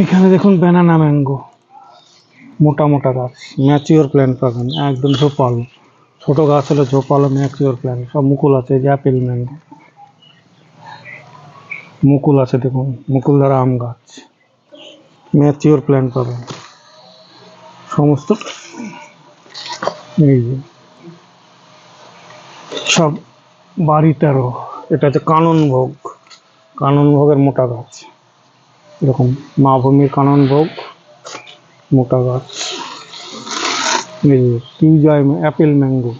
এখানে দেখুন banana mango, মোটা মোটা গাছ, ম্যাচিওর প্ল্যান্ট পাবেন, একদম ঝোপালো। ছোট গাছ হলে ঝোপালো, ম্যাচিওর প্ল্যান্ট, সব মুকুল আছে। এই যে অ্যাপেল ম্যাঙ্গো, মুকুল আছে দেখুন, মুকুল দ্বারা আম গাছ, ম্যাচিওর প্ল্যান্ট পাবেন সমস্ত। এই যে সব বাড়ি 13। এটা হচ্ছে কাননভোগ, কাননভোগের মোটা গাছ, এরকম মা ভূমির কাননভোগ মোটা গাছ। এই যে কিউজাই অ্যাপেল ম্যাঙ্গো,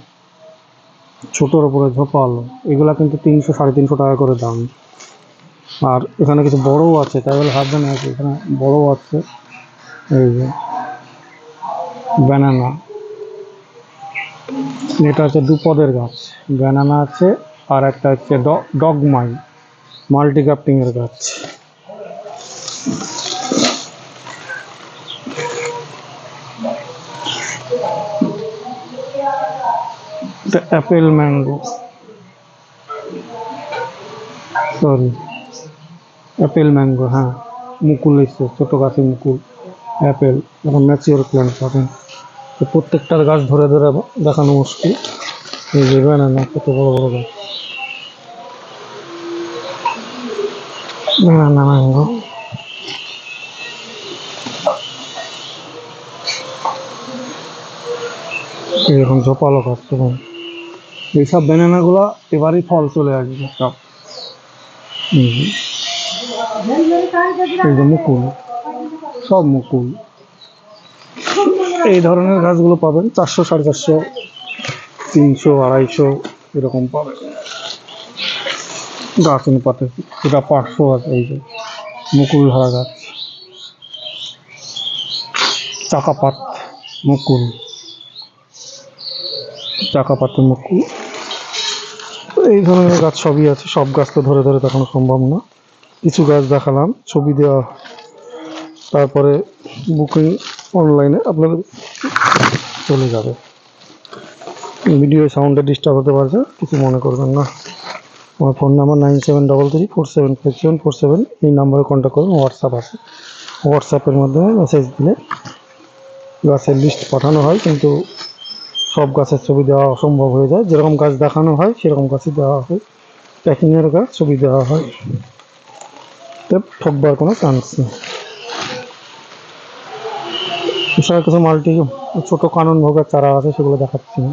ছোটোর উপরে ঝোপালো, এগুলা কিন্তু 300 350 টাকা করে দাম। আর এখানে কিছু বড়ও আছে, তাই বলে ভাববেন না, এখানে বড়ও আছে। এই যে ব্যানানা, এটা হচ্ছে 2 পদের গাছ, ব্যানানা আছে। আর একটা হচ্ছে ডগমাই, মাল্টি গ্রাফটিং এর গাছ। Apple mango, sorry Apple mango, হ্যাঁ মুকুল এসছে, ছোটো গাছে মুকুল, অ্যাপেল, এখন ম্যাচিওর প্ল্যান্ট পাবেন। তো প্রত্যেকটার গাছ ধরে ধরে দেখানো মুশকিল। এই যে ব্যানানা, কত বড় বড় গাছ, ব্যানানা ম্যাঙ্গো। এরকম ঝোপালো গাছ দেখুন। এইসব ব্যানানাগুলো এবারই ফল চলে আসবে সব। এই যে মুকুল, সব মুকুল। এই ধরনের গাছগুলো পাবেন 400 450, 300 250 এরকম পাবেন গাছ অনুপাতে। এটা 500 আছে। এই যে মুকুল ধরা গাছ, চাকাপাত মুকুল, চাকাপাতে মুকুল, এই ধরনের গাছ সবই আছে। সব গাছ তো ধরে ধরে দেখানো সম্ভব না, কিছু গাছ দেখালাম, ছবি দেওয়া, তারপরে বুকিং অনলাইনে আপনাদের চলে যাবে। ভিডিও সাউন্ডে ডিস্টার্ব হতে পারছে, কিছু মনে করবেন না। আমার ফোন নাম্বার 9733475747, এই নাম্বারে কন্ট্যাক্ট করুন। হোয়াটসঅ্যাপ আছে, হোয়াটসঅ্যাপের মাধ্যমে মেসেজ দিলে গাছের লিস্ট পাঠানো হয়, কিন্তু সব গাছের ছবি দেওয়া অসম্ভব হয়ে যায়। যেরকম গাছ দেখানো হয় সেরকম গাছই দেওয়া হয়, প্যাকিংয়ের গাছ ছবি দেওয়া হয়, তো ঠকবার কোনো চান্স নেই। এছাড়া কিছু মাল্টি ছোটো কাননভোগের চারা আছে, সেগুলো দেখাচ্ছি না।